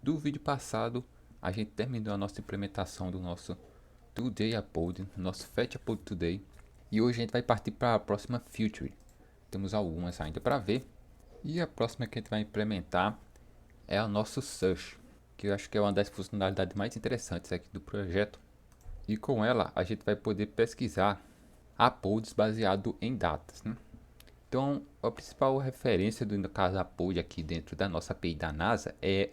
do vídeo passado, a gente terminou a nossa implementação do nosso Today Upload, nosso Fetch Upload Today. E hoje a gente vai partir para a próxima feature. Temos algumas ainda para ver. E a próxima que a gente vai implementar é o nosso Search, que eu acho que é uma das funcionalidades mais interessantes aqui do projeto. E com ela a gente vai poder pesquisar uploads baseado em datas, né? Então, a principal referência do caso upload aqui dentro da nossa API da NASA é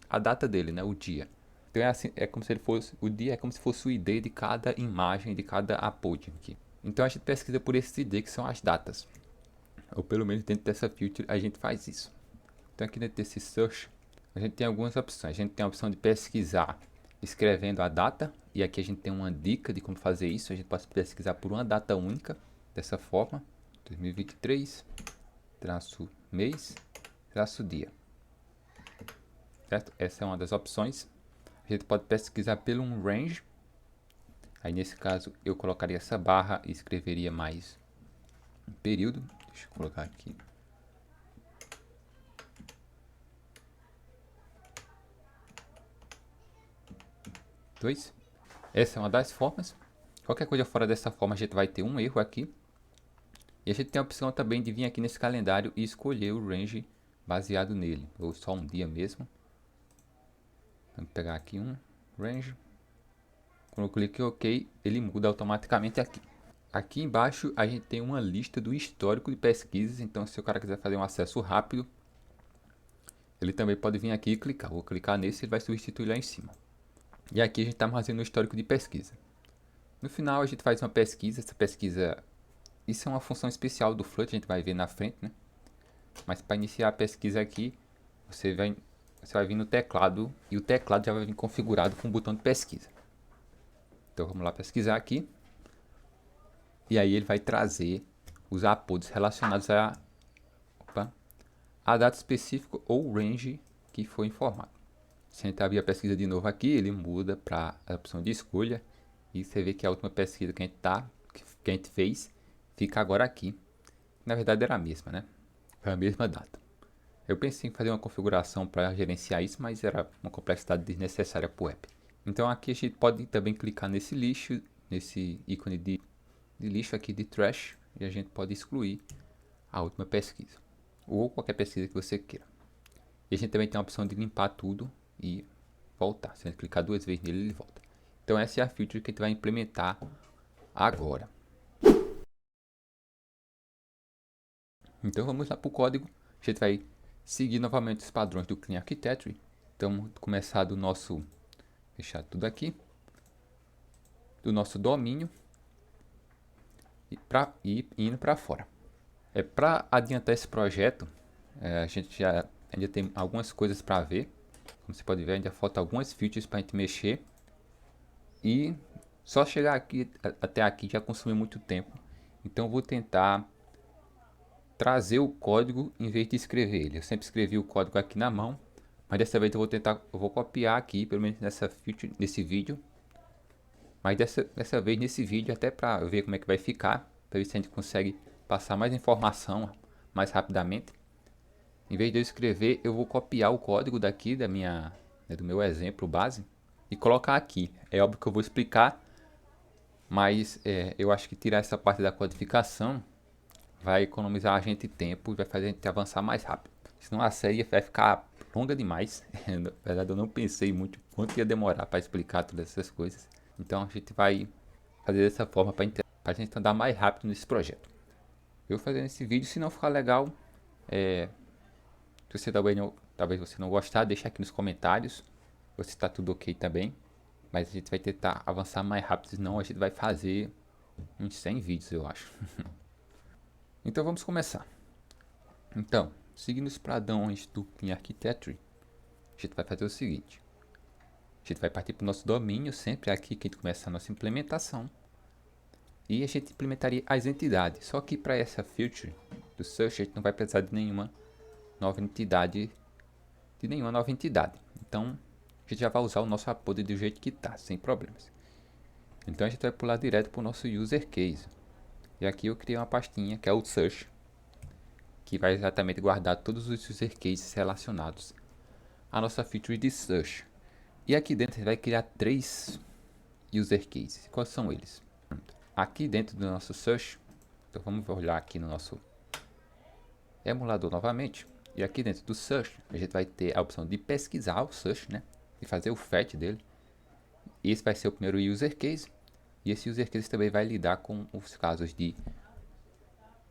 a data dele, né? O dia. Então é assim, é como se ele fosse o dia, é como se fosse o ID de cada imagem, de cada upload aqui. Então a gente pesquisa por esse ID que são as datas. Ou pelo menos dentro dessa feature a gente faz isso. Então aqui dentro desse search a gente tem algumas opções. A gente tem a opção de pesquisar escrevendo a data. E aqui a gente tem uma dica de como fazer isso. A gente pode pesquisar por uma data única, dessa forma. 2023, traço mês, traço dia. Certo? Essa é uma das opções. A gente pode pesquisar pelo um range. Aí nesse caso eu colocaria essa barra e escreveria mais um período. Deixa eu colocar aqui. Dois. Essa é uma das formas. Qualquer coisa fora dessa forma a gente vai ter um erro aqui. E a gente tem a opção também de vir aqui nesse calendário e escolher o range baseado nele. Ou só um dia mesmo. Vamos pegar aqui um range. Quando eu clico em OK, ele muda automaticamente aqui. Aqui embaixo a gente tem uma lista do histórico de pesquisas. Então se o cara quiser fazer um acesso rápido, ele também pode vir aqui e clicar. Vou clicar nesse e ele vai substituir lá em cima. E aqui a gente está armazenando o histórico de pesquisa. No final a gente faz uma pesquisa. Essa pesquisa, isso é uma função especial do Flutter, a gente vai ver na frente, né? Mas para iniciar a pesquisa aqui, você vai vir no teclado e o teclado já vai vir configurado com o botão de pesquisa. Então vamos lá pesquisar aqui. E aí ele vai trazer os uploads relacionados a data específica ou range que foi informado. Se a gente abrir a pesquisa de novo aqui, ele muda para a opção de escolha. E você vê que a última pesquisa que a gente fez fica agora aqui. Na verdade era a mesma, né? Foi a mesma data. Eu pensei em fazer uma configuração para gerenciar isso, mas era uma complexidade desnecessária para o app. Então aqui a gente pode também clicar nesse lixo, nesse ícone de lixo aqui de trash, e a gente pode excluir a última pesquisa, ou qualquer pesquisa que você queira. E a gente também tem a opção de limpar tudo e voltar. Se a gente clicar duas vezes nele, ele volta. Então essa é a feature que a gente vai implementar agora. Então vamos lá para o código. A gente vai seguir novamente os padrões do Clean Architecture. Então começar do nosso, fechar tudo aqui, do nosso domínio e indo para fora. Para adiantar esse projeto, a gente ainda tem algumas coisas para ver. Como você pode ver, ainda falta algumas features para a gente mexer. E só chegar aqui até aqui já consumiu muito tempo. Então eu vou tentar trazer o código em vez de escrever ele. Eu sempre escrevi o código aqui na mão, mas dessa vez eu vou copiar aqui, pelo menos nesse vídeo. Mas dessa vez nesse vídeo, até para ver como é que vai ficar, para ver se a gente consegue passar mais informação mais rapidamente. Em vez de eu escrever, eu vou copiar o código daqui do meu exemplo base e colocar aqui. É óbvio que eu vou explicar, mas eu acho que tirar essa parte da codificação vai economizar a gente tempo e vai fazer a gente avançar mais rápido. Senão a série vai ficar longa demais. Na verdade eu não pensei muito quanto ia demorar para explicar todas essas coisas. Então a gente vai fazer dessa forma para a gente andar mais rápido nesse projeto. Eu fazendo esse vídeo, se não ficar legal, se você talvez você não gostar, deixa aqui nos comentários se está tudo ok também. Mas a gente vai tentar avançar mais rápido, senão a gente vai fazer uns 100 vídeos, eu acho. Então vamos começar. Então, seguindo os padrões do Clean Architecture, a gente vai fazer o seguinte. A gente vai partir para o nosso domínio, sempre aqui que a gente começa a nossa implementação. E a gente implementaria as entidades. Só que para essa feature do search, a gente não vai precisar de nenhuma nova entidade. Então, a gente já vai usar o nosso upload do jeito que está, sem problemas. Então a gente vai pular direto para o nosso user case. E aqui eu criei uma pastinha que é o search, que vai exatamente guardar todos os user cases relacionados a nossa feature de search. E aqui dentro a gente vai criar 3 user cases. Quais são eles? Aqui dentro do nosso search, então vamos olhar aqui no nosso emulador novamente. E aqui dentro do search, a gente vai ter a opção de pesquisar o search, né? E fazer o fetch dele. Esse vai ser o primeiro user case. E esse user case também vai lidar com os casos de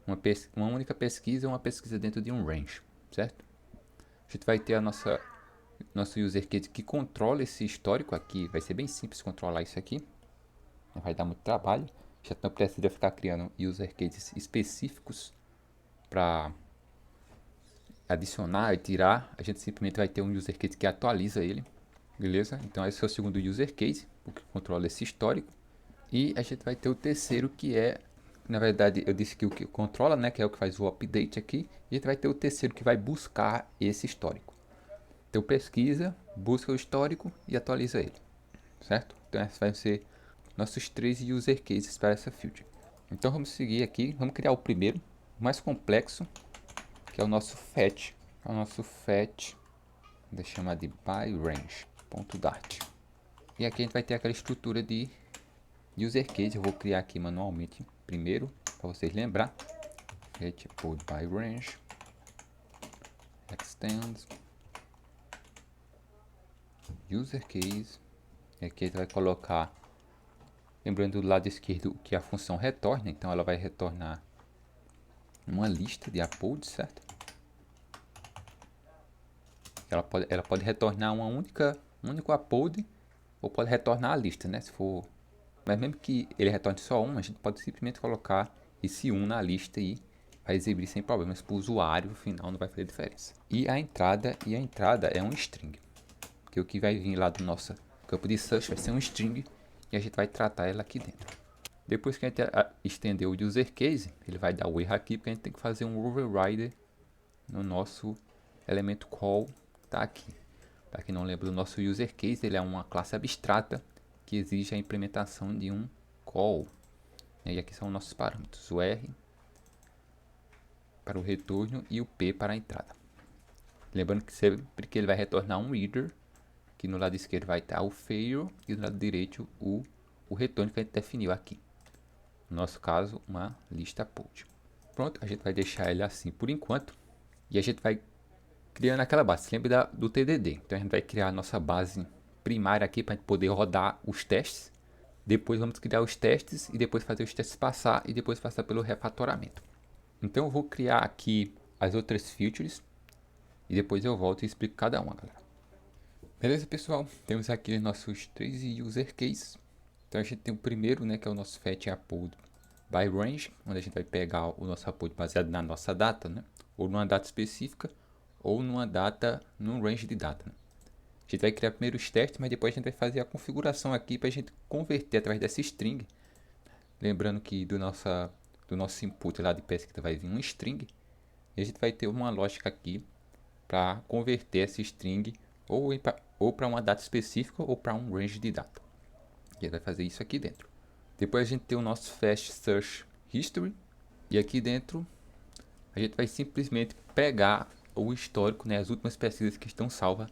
uma única pesquisa ou uma pesquisa dentro de um range, certo? A gente vai ter a nosso user case que controla esse histórico aqui. Vai ser bem simples controlar isso aqui. Não vai dar muito trabalho. Já não precisa ficar criando user cases específicos para adicionar e tirar. A gente simplesmente vai ter um user case que atualiza ele. Beleza? Então esse é o segundo user case, o que controla esse histórico. E a gente vai ter o terceiro, que é, na verdade, eu disse que o que controla, né, que é o que faz o update aqui. E a gente vai ter o terceiro que vai buscar esse histórico. Então pesquisa, busca o histórico e atualiza ele, certo? Então esses vão ser nossos 3 user cases para essa feature. Então vamos seguir aqui, vamos criar o primeiro, o mais complexo, que é o nosso fetch. O nosso fetch, deixa eu chamar de byRange.dart. E aqui a gente vai ter aquela estrutura de user case. Eu vou criar aqui manualmente primeiro, para vocês lembrar. Fetch pod byRange, extend, user case. E aqui a gente vai colocar, lembrando do lado esquerdo que a função retorna, então ela vai retornar uma lista de uploads, certo? Ela pode retornar um único upload, ou pode retornar a lista, né? Se for, mas mesmo que ele retorne só um, a gente pode simplesmente colocar esse um na lista e vai exibir sem problemas para o usuário. No final não vai fazer diferença. E a entrada é um string, que o que vai vir lá do nosso campo de search vai ser um string e a gente vai tratar ela aqui dentro. Depois que a gente estender o user case, ele vai dar o erro aqui, porque a gente tem que fazer um override no nosso elemento call, que está aqui. Para quem não lembra do nosso user case, ele é uma classe abstrata que exige a implementação de um call. E aqui são nossos parâmetros, o R para o retorno e o P para a entrada. Lembrando que sempre que ele vai retornar um reader, que no lado esquerdo vai estar o fail e no lado direito o retorno que a gente definiu aqui. No nosso caso, uma lista pod. Pronto, a gente vai deixar ele assim por enquanto. E a gente vai criando aquela base. Lembra do TDD. Então a gente vai criar a nossa base primária aqui para poder rodar os testes. Depois vamos criar os testes e depois fazer os testes passar e depois passar pelo refatoramento. Então eu vou criar aqui as outras features e depois eu volto e explico cada uma, galera. Beleza, pessoal? Temos aqui nossos 3 user cases. Então a gente tem o primeiro, né, que é o nosso fetch upload by range, onde a gente vai pegar o nosso upload baseado na nossa data, né, ou numa data específica, ou numa data, num range de data, né. A gente vai criar primeiro os testes, mas depois a gente vai fazer a configuração aqui para a gente converter através dessa string. Lembrando que do nosso input lá de pesquisa vai vir um string, e a gente vai ter uma lógica aqui para converter essa string ou para uma data específica ou para um range de data. E ele vai fazer isso aqui dentro. Depois a gente tem o nosso Fast Search History. E aqui dentro a gente vai simplesmente pegar o histórico, né, as últimas pesquisas que estão salvas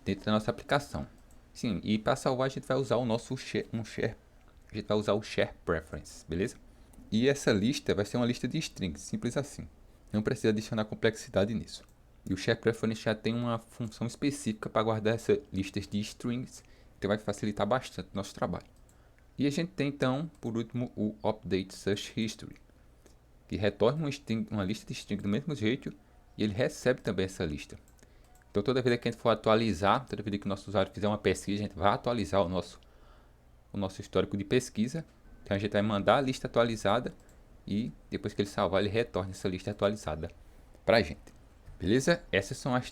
dentro da nossa aplicação. Sim, e para salvar a gente vai usar o nosso a gente vai usar o Share Preference, beleza? E essa lista vai ser uma lista de strings, simples assim. Não precisa adicionar complexidade nisso. E o Share Preference já tem uma função específica para guardar essas listas de strings, então vai facilitar bastante o nosso trabalho. E a gente tem então, por último, o Update Search History, que retorna uma lista de strings do mesmo jeito e ele recebe também essa lista. Então toda vez que a gente for atualizar, toda vez que o nosso usuário fizer uma pesquisa, a gente vai atualizar o nosso histórico de pesquisa. Então a gente vai mandar a lista atualizada e depois que ele salvar, ele retorna essa lista atualizada para a gente. Beleza? Essas são os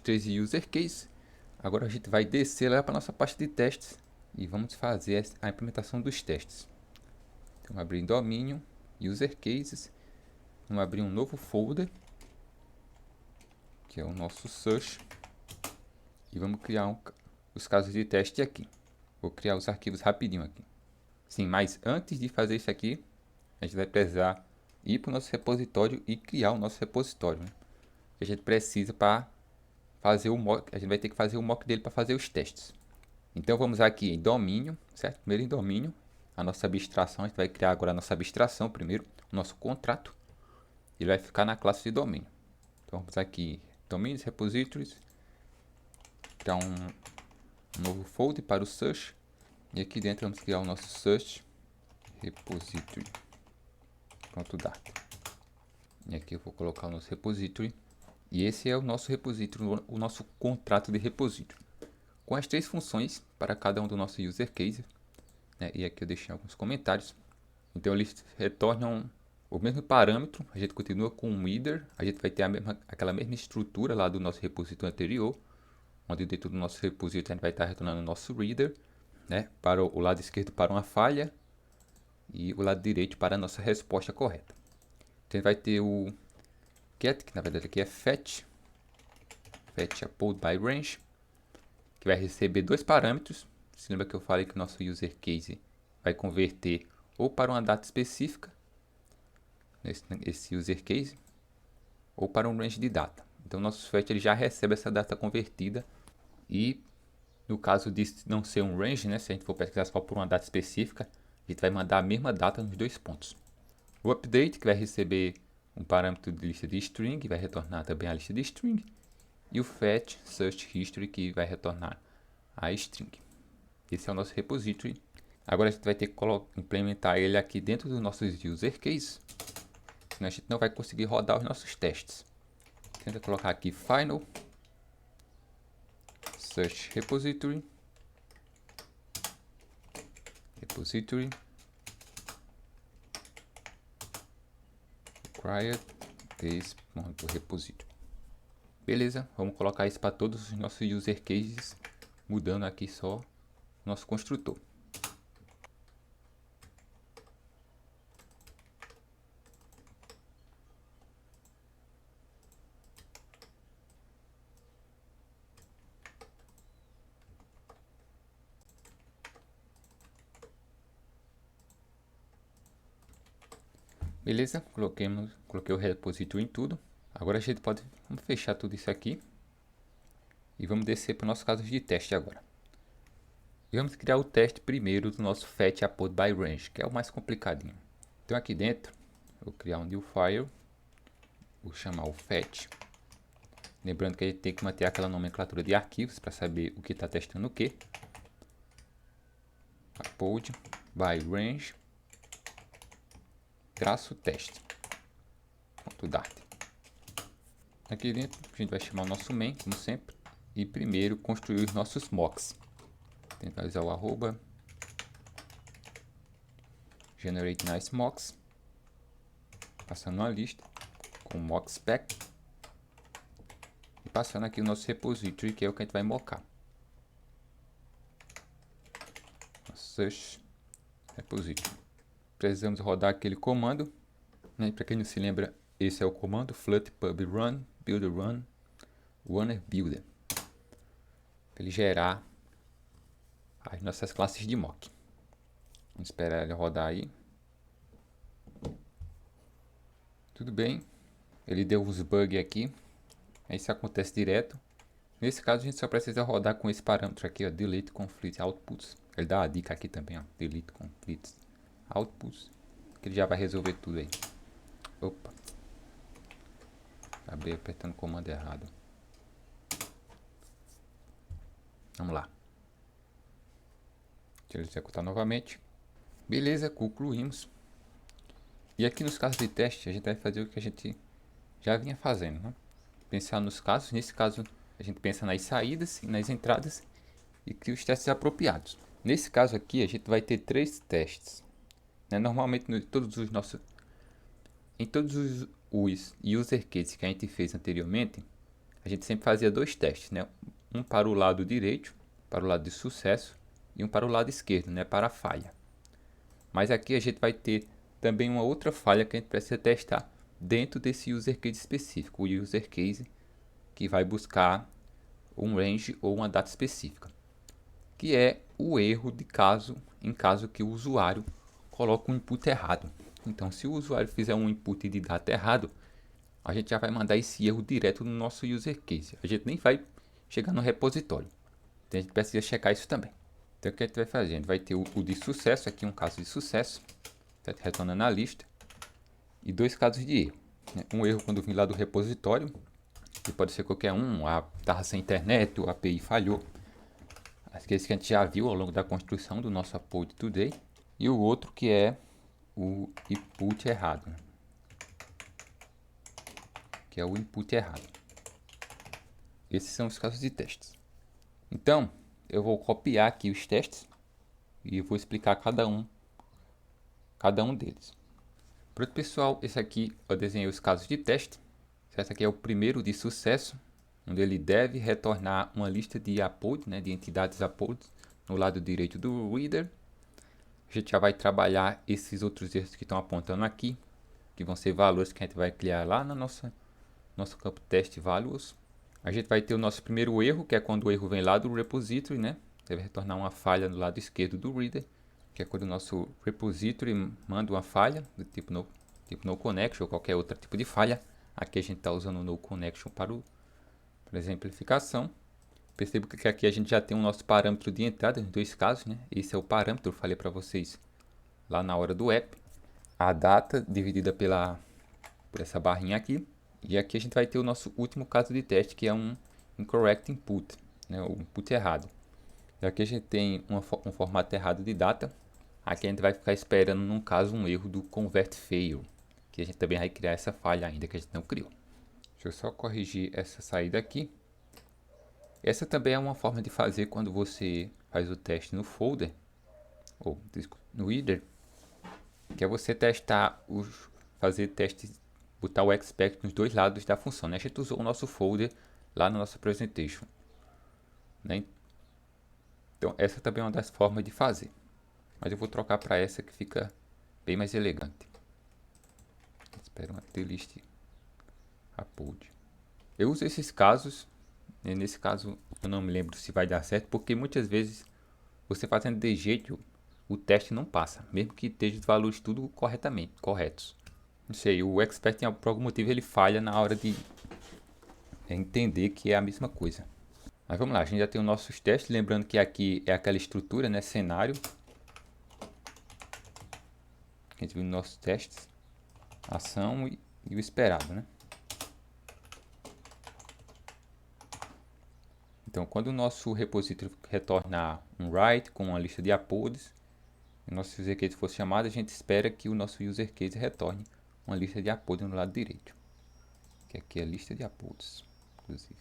3 user cases. Agora a gente vai descer lá para a nossa parte de testes e vamos fazer a implementação dos testes. Então, abrir em domínio, user cases, vamos abrir um novo folder, que é o nosso search, e vamos criar os casos de teste aqui. Vou criar os arquivos rapidinho aqui. Sim, mas antes de fazer isso aqui, a gente vai precisar ir para o nosso repositório e criar o nosso repositório, né? Que a gente precisa para fazer o mock, a gente vai ter que fazer o mock dele para fazer os testes. Então vamos aqui em domínio, certo? Primeiro em domínio, a nossa abstração, a gente vai criar agora a nossa abstração primeiro, o nosso contrato. Ele vai ficar na classe de domínio. Então vamos aqui, domínios, repositories, criar um novo folder para o search. E aqui dentro vamos criar o nosso search repository. Pronto, data. E aqui eu vou colocar o nosso repository. E esse é o nosso repository, o nosso contrato de repository. Com as 3 funções para cada um do nosso user case, né? E aqui eu deixei alguns comentários. Então eles retornam o mesmo parâmetro, a gente continua com o header, a gente vai ter aquela mesma estrutura lá do nosso repository anterior, onde dentro do nosso repository a gente vai estar retornando o nosso reader, né? Para o lado esquerdo para uma falha e o lado direito para a nossa resposta correta. Então a gente vai ter o get, que na verdade aqui é fetch upload by range, que vai receber 2 parâmetros. Se lembra que eu falei que o nosso user case vai converter ou para uma data específica, esse user case, ou para um range de data. Então nosso fetch ele já recebe essa data convertida, e no caso de não ser um range, né, se a gente for pesquisar só por uma data específica, a gente vai mandar a mesma data nos 2 pontos. O update, que vai receber um parâmetro de lista de string, vai retornar também a lista de string, e o fetch search history, que vai retornar a string. Esse é o nosso repository. Agora a gente vai ter que implementar ele aqui dentro dos nossos user cases, senão a gente não vai conseguir rodar os nossos testes. Tenta colocar aqui final search repository required this.repository. Beleza, vamos colocar isso para todos os nossos user cases, mudando aqui só o nosso construtor. Beleza, coloquei o repository em tudo. Agora a gente vamos fechar tudo isso aqui e vamos descer para o nosso caso de teste agora. E vamos criar o teste primeiro do nosso fetch upload by range, que é o mais complicadinho. Então aqui dentro, eu vou criar um new file, vou chamar o fetch. Lembrando que a gente tem que manter aquela nomenclatura de arquivos para saber o que está testando o que. Upload by range -teste. .dart. Aqui dentro a gente vai chamar o nosso main, como sempre, e primeiro construir os nossos mocks. Tentar usar o arroba generate nice mocks, passando uma lista com mock spec e passando aqui o nosso repository, que é o que a gente vai mocar. Search repository. Precisamos rodar aquele comando, né? Para quem não se lembra, esse é o comando flut pub run builder run runner builder, para ele gerar as nossas classes de mock. Vamos esperar ele rodar aí. Tudo bem, ele deu uns bugs aqui, isso acontece direto. Nesse caso a gente só precisa rodar com esse parâmetro aqui, ó, delete conflict outputs. Ele dá a dica aqui também, ó, delete conflict outputs, que ele já vai resolver tudo aí. Opa, acabei apertando o comando errado. Vamos lá. Deixa eu executar novamente. Beleza, concluímos. E aqui nos casos de teste a gente vai fazer o que a gente já vinha fazendo, né? Pensar nos casos. Nesse caso a gente pensa nas saídas e nas entradas e cria os testes apropriados. Nesse caso aqui a gente vai ter 3 testes, né? Normalmente em todos os user cases que a gente fez anteriormente, a gente sempre fazia 2 testes, né? Um para o lado direito, para o lado de sucesso, e um para o lado esquerdo, né? Para a falha. Mas aqui a gente vai ter também uma outra falha que a gente precisa testar dentro desse user case específico, o user case que vai buscar um range ou uma data específica, que é o erro de em caso que o usuário coloque um input errado. Então, se o usuário fizer um input de data errado, a gente já vai mandar esse erro direto no nosso user case. A gente nem vai chegar no repositório. Então a gente precisa checar isso também. Então o que a gente vai fazer? A gente vai ter o de sucesso, aqui um caso de sucesso, certo? Retornando a lista, e 2 casos de erro. Um erro quando vir lá do repositório, que pode ser qualquer um, estava sem internet, o API falhou. Aqueles que a gente já viu ao longo da construção do nosso upload today. E o outro que é o input errado, que é o input errado. Esses são os casos de testes. Então, eu vou copiar aqui os testes e vou explicar cada um deles. Pronto, pessoal, esse aqui eu desenhei os casos de teste. Esse aqui é o primeiro de sucesso, onde ele deve retornar uma lista de upload, né, de entidades upload no lado direito do reader. A gente já vai trabalhar esses outros erros que estão apontando aqui, que vão ser valores que a gente vai criar lá no nosso campo teste values. A gente vai ter o nosso primeiro erro, que é quando o erro vem lá do repository, né? Deve retornar uma falha no lado esquerdo do reader, que é quando o nosso repository manda uma falha do tipo no connection ou qualquer outro tipo de falha. Aqui a gente está usando o no connection para exemplificação. Perceba que aqui a gente já tem o nosso parâmetro de entrada nos 2 casos, né? Esse é o parâmetro, eu falei para vocês lá na hora do app. A data dividida por essa barrinha aqui. E aqui a gente vai ter o nosso último caso de teste, que é um incorrect input, né? O input errado. E aqui a gente tem um formato errado de data. Aqui a gente vai ficar esperando, num caso, um erro do convert fail, que a gente também vai criar essa falha ainda que a gente não criou. Deixa eu só corrigir essa saída aqui. Essa também é uma forma de fazer quando você faz o teste no folder, ou no header, que é você testar, fazer testes, botar o expect nos 2 lados da função, né? A gente usou o nosso folder lá no nosso presentation, né? Então essa também é uma das formas de fazer, mas eu vou trocar para essa que fica bem mais elegante. Espera uma list upload. Eu uso esses casos, e nesse caso eu não me lembro se vai dar certo, porque muitas vezes você fazendo de jeito, o teste não passa, mesmo que esteja os valores tudo corretos. Não sei, o expert por algum motivo ele falha na hora de entender que é a mesma coisa. Mas vamos lá, a gente já tem os nossos testes, lembrando que aqui é aquela estrutura, né, cenário. A gente viu nos nossos testes, ação e o esperado, né. Então, quando o nosso repositório retornar um write com uma lista de uploads, e o nosso user case for chamado, a gente espera que o nosso user case retorne uma lista de uploads no lado direito, que aqui é a lista de uploads, inclusive.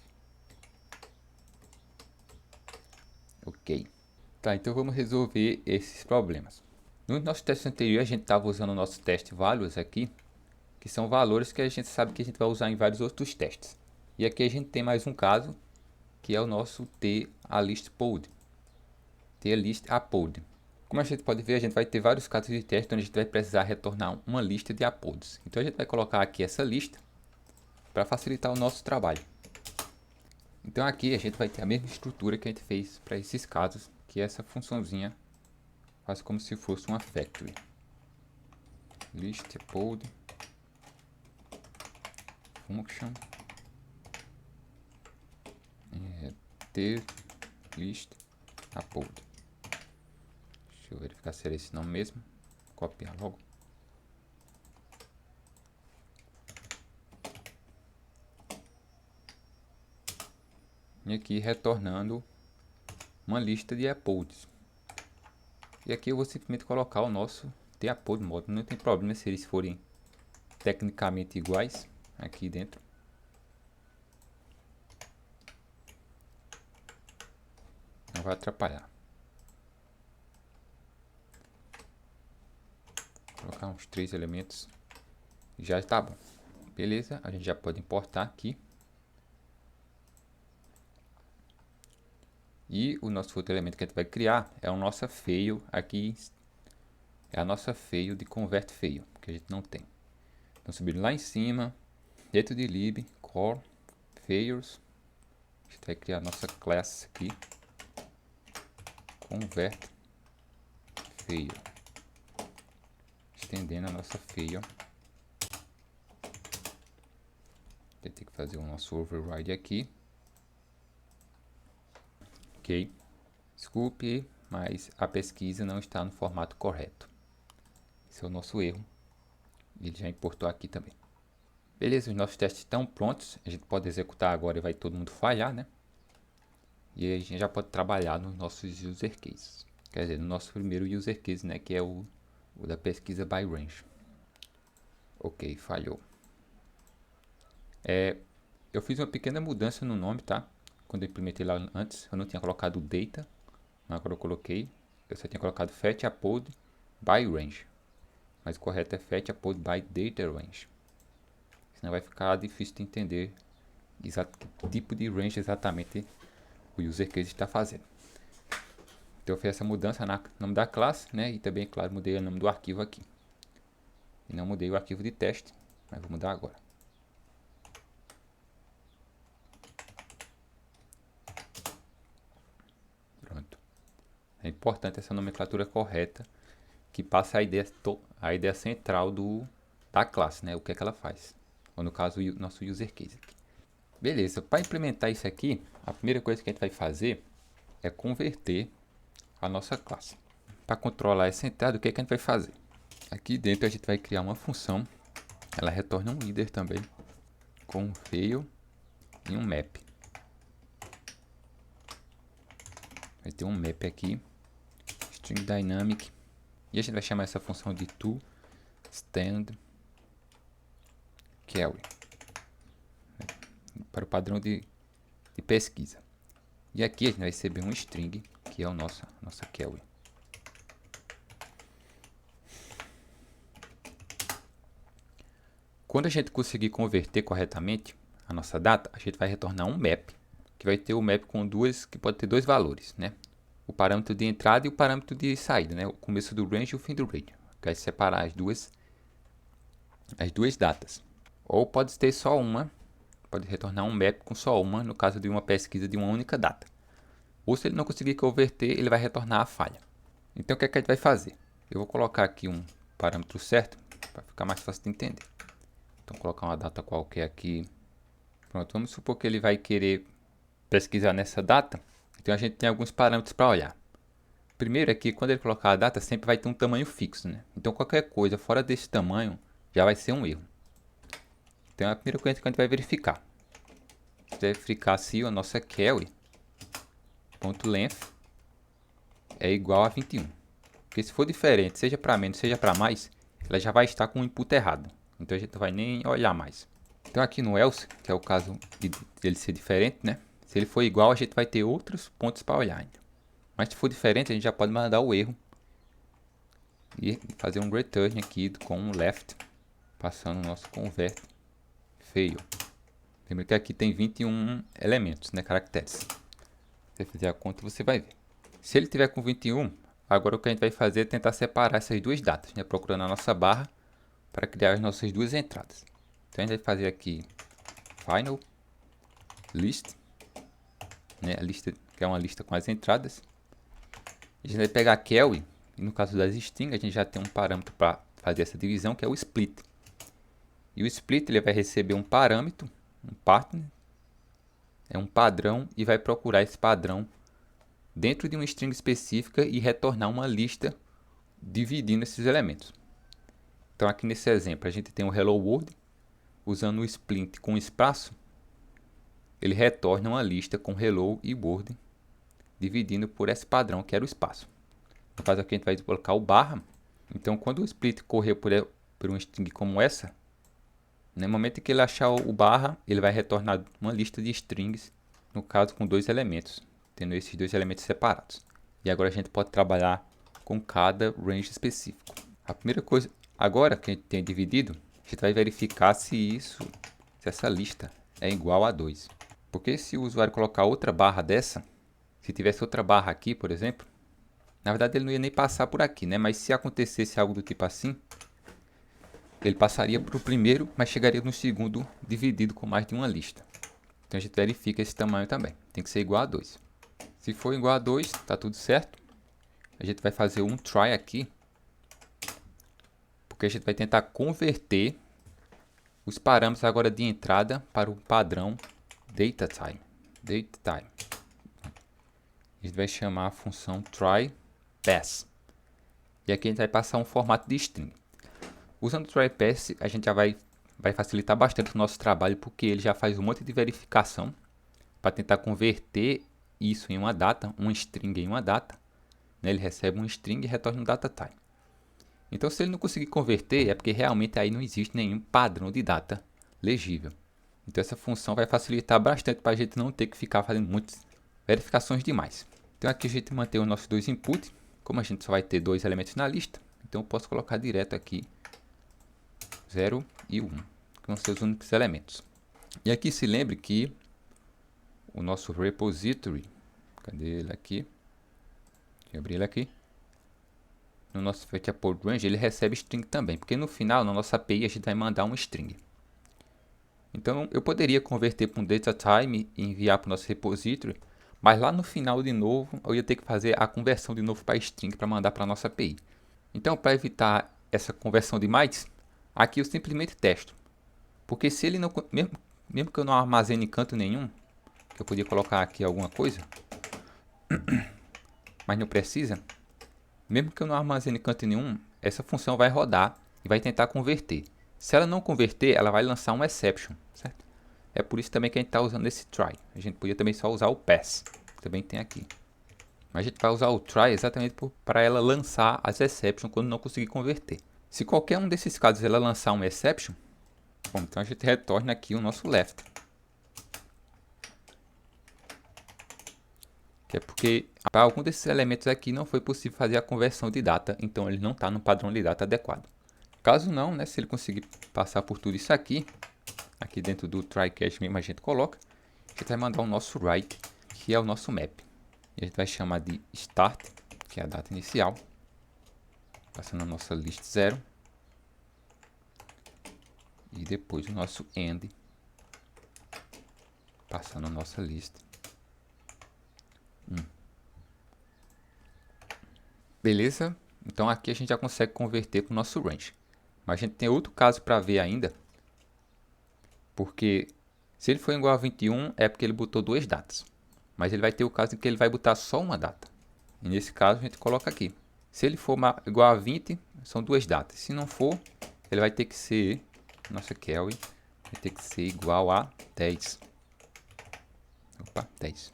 Ok. Tá, então vamos resolver esses problemas. No nosso teste anterior, a gente estava usando o nosso teste values aqui, que são valores que a gente sabe que a gente vai usar em vários outros testes. E aqui a gente tem mais um caso, que é o nosso TListPod. TListAppod. Como a gente pode ver, a gente vai ter vários casos de teste onde a gente vai precisar retornar uma lista de uploads. Então a gente vai colocar aqui essa lista para facilitar o nosso trabalho. Então aqui a gente vai ter a mesma estrutura que a gente fez para esses casos, que é essa funçãozinha faz como se fosse uma factory. List upload function ter list upload. Deixa eu verificar se era esse nome mesmo. Copiar logo. E aqui retornando uma lista de uploads. E aqui eu vou simplesmente colocar o nosso upload módulo. Não tem problema se eles forem tecnicamente iguais aqui dentro. Não vai atrapalhar. Vou colocar uns 3 elementos. Já está bom. Beleza, a gente já pode importar aqui. E o nosso outro elemento que a gente vai criar é o nosso fail aqui. É a nossa fail de convert fail, que a gente não tem. Então subindo lá em cima, dentro de lib, core, fails, a gente vai criar a nossa classe aqui, convert fail, estendendo a nossa fail Vai ter que fazer o nosso override aqui. Ok. Desculpe, mas a pesquisa não está no formato correto. Esse é o nosso erro. Ele já importou aqui também. Beleza, os nossos testes estão prontos. A gente pode executar agora e vai todo mundo falhar, né? E aí a gente já pode trabalhar nos nossos user cases. Quer dizer, no nosso primeiro user case, né? Que é o da pesquisa by range. Ok, falhou. Eu fiz uma pequena mudança no nome, tá? Quando eu implementei lá antes, eu não tinha colocado data. Agora eu coloquei. Eu só tinha colocado fetch upload by range. Mas o correto é fetch upload by data range. Senão vai ficar difícil de entender que tipo de range exatamente o user case está fazendo. Então eu fiz essa mudança no nome da classe, né? E também, claro, mudei o nome do arquivo aqui. E não mudei o arquivo de teste, mas vou mudar agora. Pronto. É importante essa nomenclatura correta, que passa a ideia central da classe, né? O que é que ela faz. Ou no caso, o nosso user case aqui. Beleza, para implementar isso aqui, a primeira coisa que a gente vai fazer é converter a nossa classe. Para controlar essa entrada, o que é que a gente vai fazer? Aqui dentro a gente vai criar uma função, ela retorna um líder também, com um fail e um map. Vai ter um map aqui, string dynamic, e a gente vai chamar essa função de toStandCarry, para o padrão de pesquisa. E aqui a gente vai receber um string, que é o nossa carry. Quando a gente conseguir converter corretamente a nossa data, a gente vai retornar um map, que vai ter o map que pode ter dois valores, né? O parâmetro de entrada e o parâmetro de saída, né? O começo do range e o fim do range. Vai separar as duas datas. Ou pode ter só uma, pode retornar um map com só uma, no caso de uma pesquisa de uma única data. Ou se ele não conseguir converter, ele vai retornar a falha. Então o que é que a gente vai fazer? Eu vou colocar aqui um parâmetro certo, para ficar mais fácil de entender. Então vou colocar uma data qualquer aqui. Pronto, vamos supor que ele vai querer pesquisar nessa data. Então a gente tem alguns parâmetros para olhar. Primeiro é que quando ele colocar a data, sempre vai ter um tamanho fixo, né? Então qualquer coisa fora desse tamanho já vai ser um erro. Então é a primeira coisa que a gente vai verificar. Verificar se a nossa carry.length é igual a 21. Porque se for diferente, seja para menos, seja para mais, ela já vai estar com o input errado. Então a gente não vai nem olhar mais. Então aqui no else, que é o caso de ele ser diferente, né? Se ele for igual, a gente vai ter outros pontos para olhar ainda. Mas se for diferente, a gente já pode mandar o erro e fazer um return aqui com um left, passando o nosso convert fail. Lembra que aqui tem 21 elementos, né, caracteres. Se você fizer a conta, você vai ver. Se ele tiver com 21, agora o que a gente vai fazer é tentar separar essas duas datas, né, procurando a nossa barra para criar as nossas duas entradas. Então a gente vai fazer aqui final list, né, a lista que é uma lista com as entradas. A gente vai pegar a carry, e no caso das strings, a gente já tem um parâmetro para fazer essa divisão, que é o split. E o split ele vai receber um parâmetro, um pattern, é um padrão, e vai procurar esse padrão dentro de uma string específica e retornar uma lista dividindo esses elementos. Então aqui nesse exemplo a gente tem o hello world, usando o split com espaço, ele retorna uma lista com hello e world, dividindo por esse padrão que era o espaço. No caso aqui a gente vai colocar o barra. Então quando o split correr por uma string como essa, no momento que ele achar o barra, ele vai retornar uma lista de strings, no caso com dois elementos, tendo esses dois elementos separados. E agora a gente pode trabalhar com cada range específico. A primeira coisa, agora que a gente tem dividido, a gente vai verificar se essa lista é igual a 2. Porque se o usuário colocar outra barra dessa, se tivesse outra barra aqui, por exemplo, na verdade ele não ia nem passar por aqui, né? Mas se acontecesse algo do tipo assim, ele passaria para o primeiro, mas chegaria no segundo dividido com mais de uma lista. Então a gente verifica esse tamanho também. Tem que ser igual a 2. Se for igual a 2, está tudo certo. A gente vai fazer um try aqui, porque a gente vai tentar converter os parâmetros agora de entrada para o padrão DataTime. A gente vai chamar a função try_pass. E aqui a gente vai passar um formato de string. Usando o try_pass, a gente já vai facilitar bastante o nosso trabalho, porque ele já faz um monte de verificação para tentar converter isso em uma data, uma string em uma data. Né? Ele recebe um string e retorna um DataTime. Então, se ele não conseguir converter, é porque realmente aí não existe nenhum padrão de data legível. Então, essa função vai facilitar bastante para a gente não ter que ficar fazendo muitas verificações demais. Então, aqui a gente mantém os nossos dois inputs. Como a gente só vai ter dois elementos na lista, então eu posso colocar direto aqui 0 e 1, que vão ser os únicos elementos. E aqui se lembre que o nosso repository, cadê ele aqui? Deixa eu abrir ele aqui. No nosso fetch_upload range ele recebe string também, porque no final, na nossa API, a gente vai mandar um string. Então eu poderia converter para um DataTime e enviar para o nosso repository, mas lá no final de novo eu ia ter que fazer a conversão de novo para string para mandar para a nossa API. Então, para evitar essa conversão demais, aqui eu simplesmente testo. Porque se ele não, mesmo que eu não armazene em canto nenhum, que eu podia colocar aqui alguma coisa, mas não precisa, mesmo que eu não armazene em canto nenhum, essa função vai rodar e vai tentar converter. Se ela não converter, ela vai lançar um exception, certo? É por isso também que a gente está usando esse try. A gente podia também só usar o pass, que também tem aqui. Mas a gente vai usar o try exatamente para ela lançar as exceptions quando não conseguir converter. Se qualquer um desses casos ela lançar um exception, bom, então a gente retorna aqui o nosso left. Que é porque para algum desses elementos aqui não foi possível fazer a conversão de data, então ele não está no padrão de data adequado. Caso não, né, se ele conseguir passar por tudo isso aqui dentro do try catch mesmo a gente coloca, a gente vai mandar o nosso write, que é o nosso map. E a gente vai chamar de start, que é a data inicial, passando a nossa list 0. E depois o nosso end, passando a nossa list 1. Beleza? Então aqui a gente já consegue converter para o nosso range. Mas a gente tem outro caso para ver ainda. Porque se ele for igual a 21 é porque ele botou duas datas. Mas ele vai ter o caso em que ele vai botar só uma data. E nesse caso a gente coloca aqui. Se ele for igual a 20, são duas datas. Se não for, ele vai ter que ser, nossa Kelly, vai ter que ser igual a 10. Opa, 10.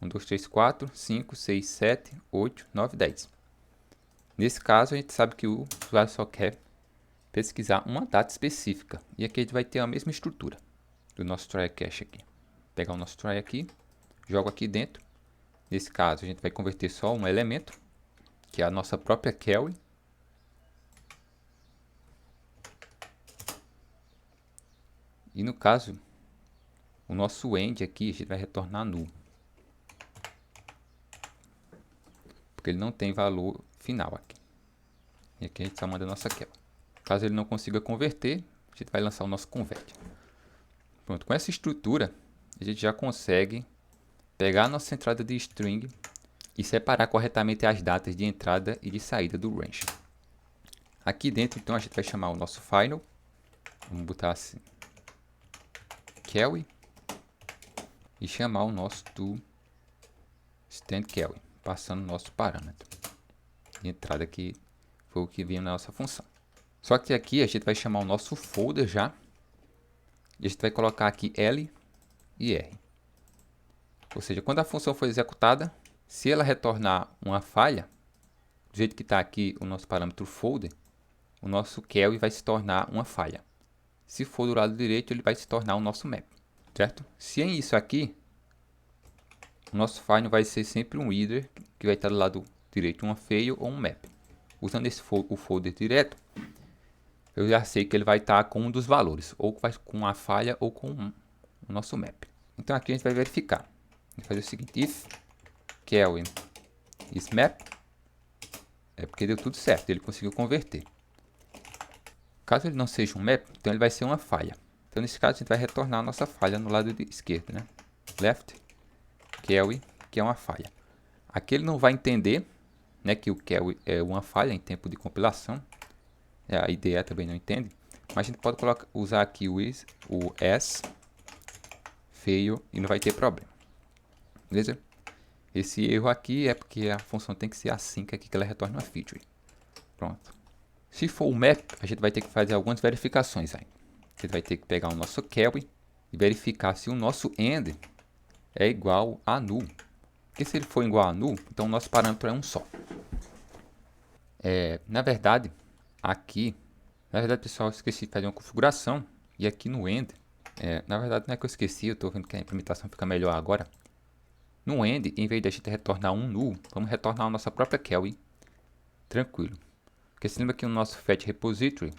1, 2, 3, 4, 5, 6, 7, 8, 9, 10. Nesse caso a gente sabe que o usuário só quer pesquisar uma data específica. E aqui a gente vai ter a mesma estrutura do nosso try cache aqui. Pegar o nosso try aqui, jogo aqui dentro. Nesse caso a gente vai converter só um elemento, que é a nossa própria Kelly. E no caso, o nosso end aqui a gente vai retornar null. Porque ele não tem valor final aqui. E aqui a gente só manda a nossa Kelly. Caso ele não consiga converter, a gente vai lançar o nosso convert. Pronto, com essa estrutura, a gente já consegue pegar a nossa entrada de string e separar corretamente as datas de entrada e de saída do range. Aqui dentro, então, a gente vai chamar o nosso final. Vamos botar assim, Kelly. E chamar o nosso do stand Kelly, passando o nosso parâmetro de entrada, que foi o que vinha na nossa função. Só que aqui a gente vai chamar o nosso folder já. E a gente vai colocar aqui L e R. Ou seja, quando a função for executada, se ela retornar uma falha, do jeito que está aqui o nosso parâmetro folder, o nosso Kelly vai se tornar uma falha. Se for do lado direito, ele vai se tornar o nosso map. Certo? Se é isso aqui, o nosso file vai ser sempre um either, que vai estar do lado direito, uma fail ou um map. Usando o folder direto, eu já sei que ele vai estar com um dos valores, ou com a falha ou com o nosso map. Então aqui a gente vai verificar. Vai fazer o seguinte: if Kelly is map, é porque deu tudo certo, ele conseguiu converter. Caso ele não seja um map, então ele vai ser uma falha. Então nesse caso a gente vai retornar a nossa falha no lado esquerdo, né? Left Kelly, que é uma falha. Aqui ele não vai entender, né, que o Kelly é uma falha em tempo de compilação. a IDE também não entende, mas a gente pode usar aqui o S, fail, e não vai ter problema, beleza? Esse erro aqui é porque a função tem que ser assim, que ela retorna uma feature. Pronto. Se for o map, a gente vai ter que fazer algumas verificações aí. A gente vai ter que pegar o nosso carry e verificar se o nosso end é igual a null. Porque se ele for igual a null, então o nosso parâmetro é um só. Na verdade, pessoal, eu esqueci de fazer uma configuração. E aqui no end, na verdade não é que eu esqueci, eu estou vendo que a implementação fica melhor agora. No end, em vez de a gente retornar um null, vamos retornar a nossa própria carry. Tranquilo. Porque se lembra que o nosso fetch repository,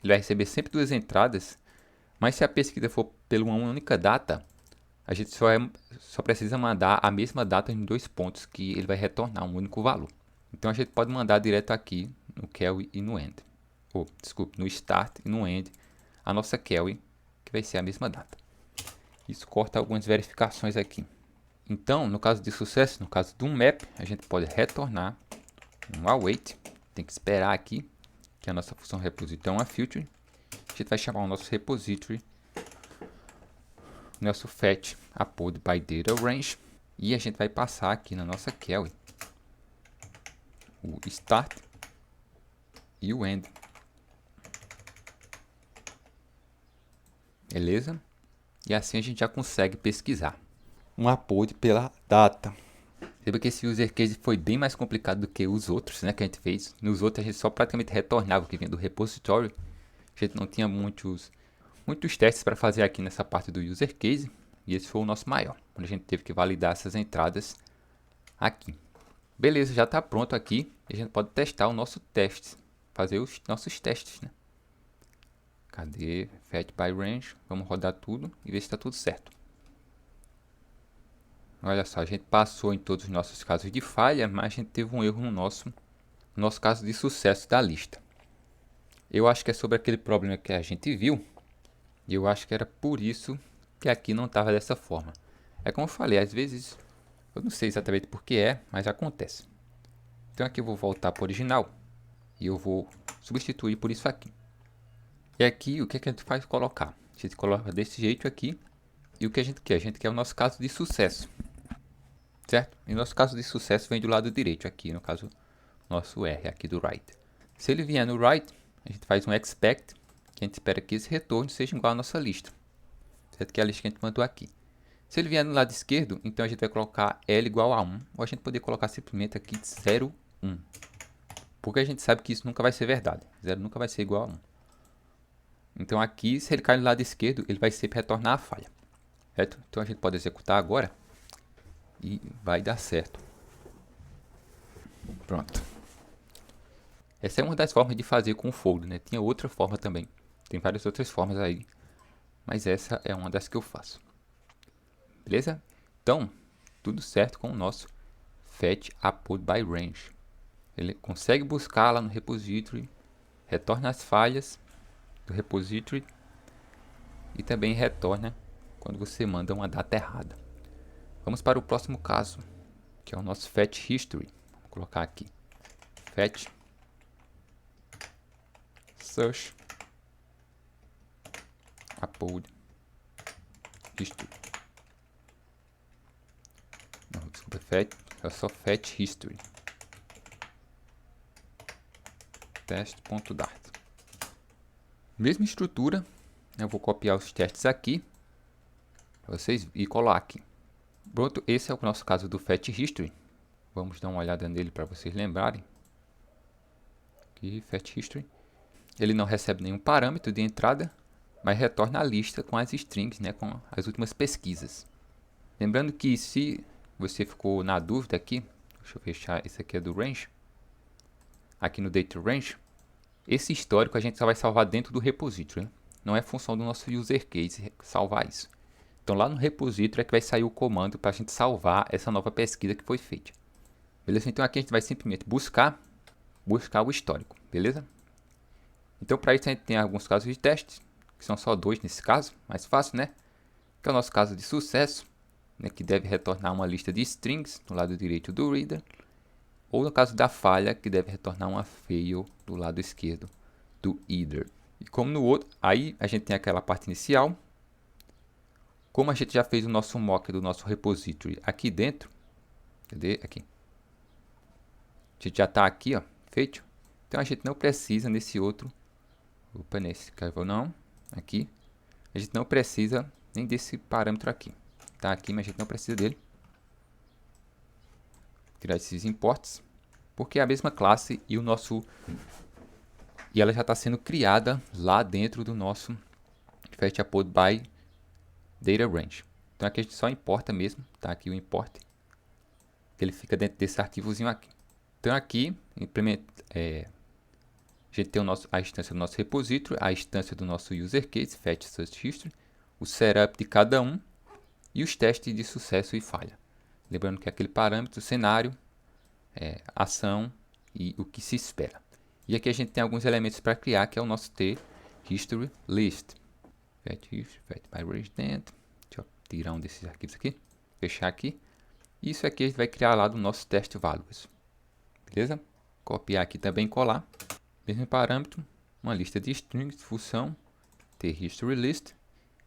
ele vai receber sempre duas entradas, mas se a pesquisa for pela uma única data, a gente só precisa mandar a mesma data em 2 pontos, que ele vai retornar um único valor. Então a gente pode mandar direto aqui no carry e no end. Desculpe, no start e no end, a nossa carry, que vai ser a mesma data. Isso corta algumas verificações aqui. Então, no caso de sucesso, no caso do map, a gente pode retornar um await. Tem que esperar aqui, que a nossa função repository é uma feature. A gente vai chamar o nosso repository, nosso fetch upload by data range, e a gente vai passar aqui na nossa carry o start e o end. Beleza? E assim a gente já consegue pesquisar um upload pela data. Perceba que esse user case foi bem mais complicado do que os outros, né, que a gente fez. Nos outros a gente só praticamente retornava o que vinha do repositório. A gente não tinha muitos testes para fazer aqui nessa parte do user case. E esse foi o nosso maior, onde a gente teve que validar essas entradas aqui. Beleza, já está pronto aqui. E a gente pode testar o nosso teste, fazer os nossos testes, né? Cadê? Fetch by range. Vamos rodar tudo e ver se está tudo certo. Olha só, a gente passou em todos os nossos casos de falha, mas a gente teve um erro no nosso caso de sucesso da lista. Eu acho que é sobre aquele problema que a gente viu, e eu acho que era por isso que aqui não estava dessa forma. É como eu falei, às vezes, eu não sei exatamente por que mas acontece. Então aqui eu vou voltar para o original, e eu vou substituir por isso aqui. E aqui, o que a gente faz? Colocar. A gente coloca desse jeito aqui, e o que a gente quer? A gente quer o nosso caso de sucesso. Certo? E o nosso caso de sucesso vem do lado direito aqui, no caso, nosso R aqui do write. Se ele vier no write, a gente faz um expect, que a gente espera que esse retorno seja igual à nossa lista. Certo? Que é a lista que a gente mandou aqui. Se ele vier no lado esquerdo, então a gente vai colocar L igual a 1, ou a gente poderia colocar simplesmente aqui 0, 1. Porque a gente sabe que isso nunca vai ser verdade. 0 nunca vai ser igual a 1. Então aqui, se ele cair no lado esquerdo, ele vai sempre retornar a falha. Certo? Então a gente pode executar agora. E vai dar certo. Pronto. Essa é uma das formas de fazer com o folder, né? Tinha outra forma também. Tem várias outras formas aí. Mas essa é uma das que eu faço. Beleza? Então, tudo certo com o nosso fetch upload by range. Ele consegue buscar lá no repository, retorna as falhas do repository e também retorna quando você manda uma data errada. Vamos para o próximo caso, que é o nosso fetch history. Vou colocar aqui fetch search upload history. Não, desculpa, fetch, é só fetch history. Test.dart. Mesma estrutura, eu vou copiar os testes aqui para vocês e colar aqui. Pronto, esse é o nosso caso do fetch history. Vamos dar uma olhada nele para vocês lembrarem. Aqui, fetch history. Ele não recebe nenhum parâmetro de entrada, mas retorna a lista com as strings, né, com as últimas pesquisas. Lembrando que se você ficou na dúvida aqui, deixa eu fechar, esse aqui é do range. Aqui no data range, esse histórico a gente só vai salvar dentro do repository, né? Não é função do nosso user case salvar isso. Então lá no repository é que vai sair o comando para a gente salvar essa nova pesquisa que foi feita. Beleza? Então aqui a gente vai simplesmente buscar o histórico, beleza? Então para isso a gente tem alguns casos de teste, que são só 2 nesse caso, mais fácil, né? Que é o nosso caso de sucesso, né, que deve retornar uma lista de strings no lado direito do reader, ou no caso da falha, que deve retornar uma fail do lado esquerdo do either. E como no outro, aí a gente tem aquela parte inicial. Como a gente já fez o nosso mock do nosso repository aqui dentro, cadê? Aqui. A gente já está aqui, ó, feito. Então a gente não precisa nesse outro, opa, nesse carvão não, aqui. A gente não precisa nem desse parâmetro aqui. Tá aqui, mas a gente não precisa dele. Tirar esses imports, porque é a mesma classe e o nosso e ela já está sendo criada lá dentro do nosso fetch upload by data range. Então aqui a gente só importa mesmo, tá aqui o import, ele fica dentro desse arquivozinho aqui. Então aqui a gente tem a instância do nosso repository, a instância do nosso user case, fetch search history, o setup de cada um e os testes de sucesso e falha. Lembrando que é aquele parâmetro, cenário, ação e o que se espera. E aqui a gente tem alguns elementos para criar, que é o nosso T-History List. Fetch History, Fetch by Resident. Deixa eu tirar um desses arquivos aqui, fechar aqui. Isso aqui a gente vai criar lá do nosso test values. Beleza? Copiar aqui também e colar. Mesmo parâmetro, uma lista de strings, função, T-History List,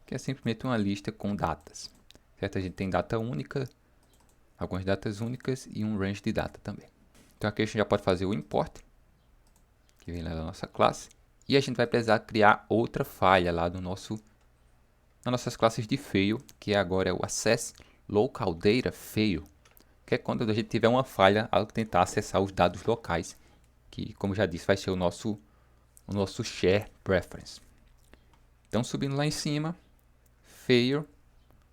que é simplesmente uma lista com datas. Certo? A gente tem data única, algumas datas únicas e um range de data também. Então aqui a gente já pode fazer o import, que vem lá da nossa classe, e a gente vai precisar criar outra falha lá do nas nossas classes de fail, que agora é o access local data fail, que é quando a gente tiver uma falha ao tentar acessar os dados locais, que, como já disse, vai ser o nosso share preference. Então, subindo lá em cima, fail,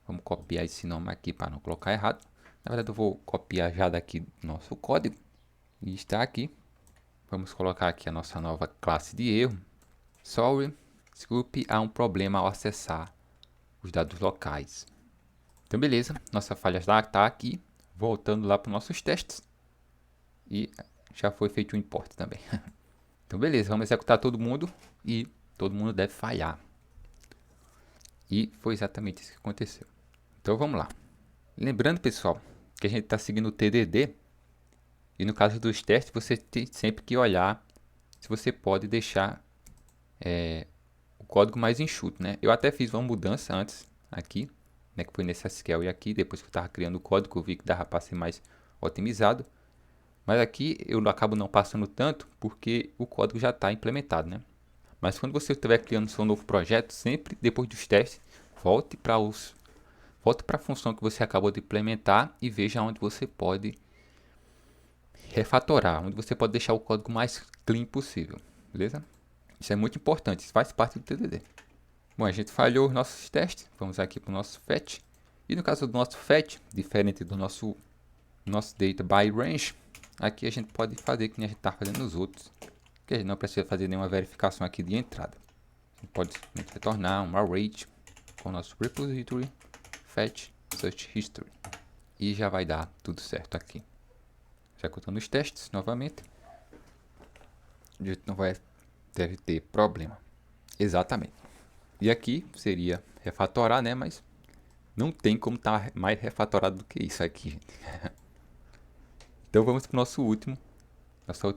vamos copiar esse nome aqui para não colocar errado. Na verdade, eu vou copiar já daqui do nosso código e está aqui. Vamos colocar aqui a nossa nova classe de erro. Sorry, desculpe, há um problema ao acessar os dados locais. Então, beleza, nossa falha já está aqui. Voltando lá para os nossos testes. E já foi feito o import também. Então, beleza, vamos executar todo mundo e todo mundo deve falhar. E foi exatamente isso que aconteceu. Então, vamos lá. Lembrando, pessoal, que a gente está seguindo o TDD. E no caso dos testes, você tem sempre que olhar se você pode deixar o código mais enxuto, né? Eu até fiz uma mudança antes aqui, né, que foi nesse SQL e aqui. Depois que eu estava criando o código, eu vi que dava para ser mais otimizado. Mas aqui eu acabo não passando tanto porque o código já está implementado, né? Mas quando você estiver criando seu novo projeto, sempre depois dos testes, volte para a função que você acabou de implementar e veja onde você pode refatorar, onde você pode deixar o código mais clean possível, beleza? Isso é muito importante, isso faz parte do TDD. Bom, a gente falhou os nossos testes, vamos aqui para o nosso fetch. E no caso do nosso fetch, diferente do nosso data by range, aqui a gente pode fazer que nem a gente está fazendo nos outros, que a gente não precisa fazer nenhuma verificação aqui de entrada. A gente pode simplesmente retornar um array com o nosso repository fetch search history e já vai dar tudo certo aqui. Executando os testes novamente, a gente não deve ter problema. Exatamente. E aqui seria refatorar, né? Mas não tem como estar mais refatorado do que isso aqui, gente. Então vamos para o nossa última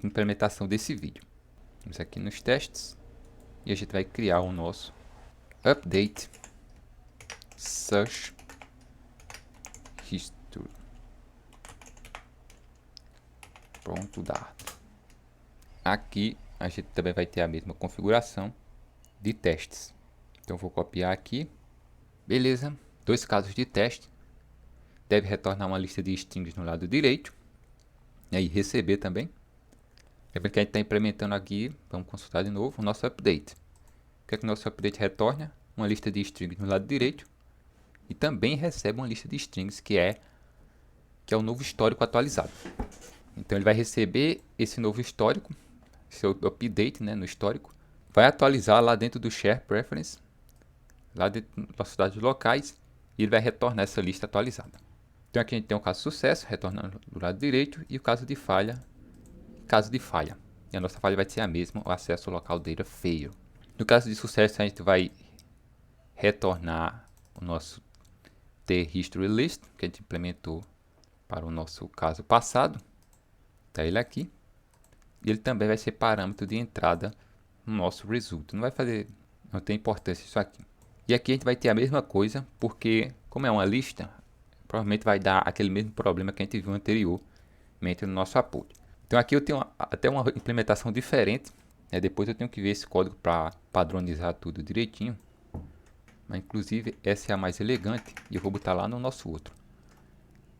implementação desse vídeo. Vamos aqui nos testes e a gente vai criar o nosso update search history. Pronto, dado. Aqui a gente também vai ter a mesma configuração de testes. Então vou copiar aqui. Beleza, dois casos de teste. Deve retornar uma lista de strings no lado direito. E receber também. Lembrando que a gente está implementando aqui, vamos consultar de novo, o nosso update. O que é que o nosso update retorna? Uma lista de strings no lado direito. E também recebe uma lista de strings que é o novo histórico atualizado. Então ele vai receber esse novo histórico, seu update, né, no histórico. Vai atualizar lá dentro do share preference, lá dentro dos nossos dados locais. E ele vai retornar essa lista atualizada. Então aqui a gente tem o caso de sucesso, retornando do lado direito, e o caso de falha, E a nossa falha vai ser a mesma, o acesso local data fail. No caso de sucesso, a gente vai retornar o nosso T-History List, que a gente implementou para o nosso caso passado. Tá ele aqui. E ele também vai ser parâmetro de entrada no nosso result. Não tem importância isso aqui. E aqui a gente vai ter a mesma coisa, porque como é uma lista, provavelmente vai dar aquele mesmo problema que a gente viu anteriormente no nosso upload. Então aqui eu tenho até uma implementação diferente. Depois eu tenho que ver esse código para padronizar tudo direitinho. Mas inclusive essa é a mais elegante e eu vou botar lá no nosso outro,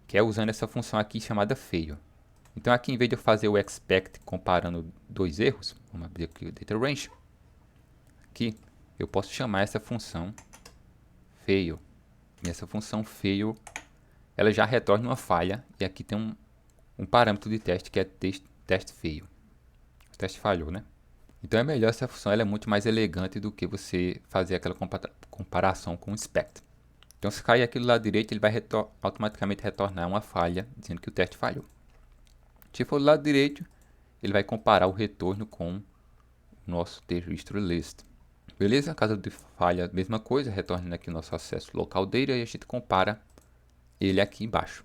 que é usando essa função aqui chamada fail. Então aqui, em vez de eu fazer o expect comparando dois erros, vamos abrir aqui o data range. Aqui eu posso chamar essa função fail. E essa função fail, ela já retorna uma falha. E aqui tem um parâmetro de teste que é teste fail. O teste falhou, né? Então é melhor essa função, ela é muito mais elegante do que você fazer aquela comparação com o expect. Então se cair aqui do lado direito, ele vai automaticamente retornar uma falha dizendo que o teste falhou. Se for do lado direito, ele vai comparar o retorno com o nosso registro list. Beleza? Caso de falha, mesma coisa, retornando aqui o nosso acesso local data e a gente compara ele aqui embaixo.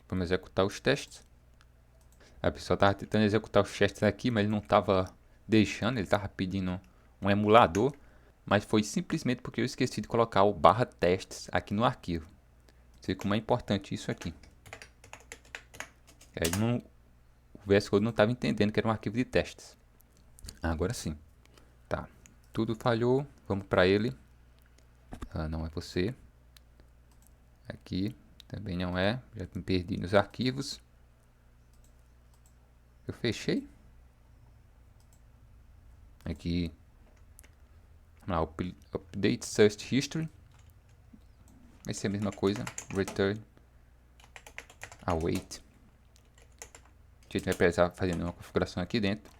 Vamos executar os testes. A pessoa estava tentando executar os testes aqui, mas ele não estava deixando, ele estava pedindo um emulador, mas foi simplesmente porque eu esqueci de colocar o /testes aqui no arquivo. Sei como é importante isso aqui. O VS Code não estava entendendo que era um arquivo de testes. Agora sim. Tá. Tudo falhou. Vamos para ele. Não é você. Aqui também não é. Já me perdi nos arquivos. Eu fechei. Aqui. Vamos lá. Update Search History. Vai ser a mesma coisa. Return. Await. A gente vai precisar fazer uma configuração aqui dentro.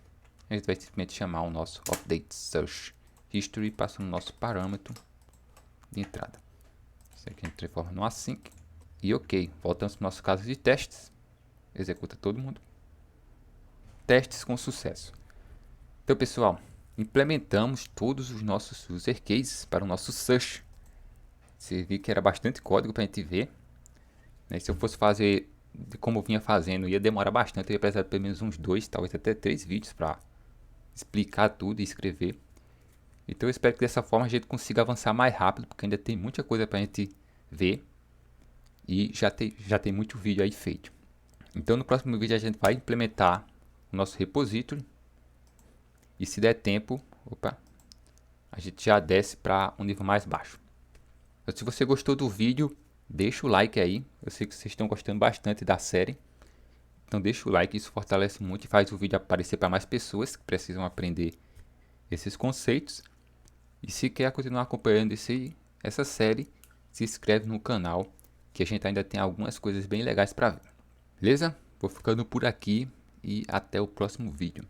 A gente vai simplesmente chamar o nosso Update Search History, passando o nosso parâmetro de entrada. Isso aqui a gente transforma no async. E ok, voltamos para o nosso caso de testes. Executa todo mundo. Testes com sucesso. Então pessoal, implementamos todos os nossos user cases para o nosso search. Você viu que era bastante código para a gente ver. Se eu fosse fazer como eu vinha fazendo, ia demorar bastante. Eu ia precisar de pelo menos uns 2, talvez até 3 vídeos para explicar tudo e escrever. Então eu espero que dessa forma a gente consiga avançar mais rápido, porque ainda tem muita coisa para a gente ver. E já tem muito vídeo aí feito. Então no próximo vídeo a gente vai implementar o nosso repository. E se der tempo, a gente já desce para um nível mais baixo. Então, se você gostou do vídeo, deixa o like aí. Eu sei que vocês estão gostando bastante da série. Então deixa o like, isso fortalece muito e faz o vídeo aparecer para mais pessoas que precisam aprender esses conceitos. E se quer continuar acompanhando essa série, se inscreve no canal, que a gente ainda tem algumas coisas bem legais para ver. Beleza? Vou ficando por aqui e até o próximo vídeo.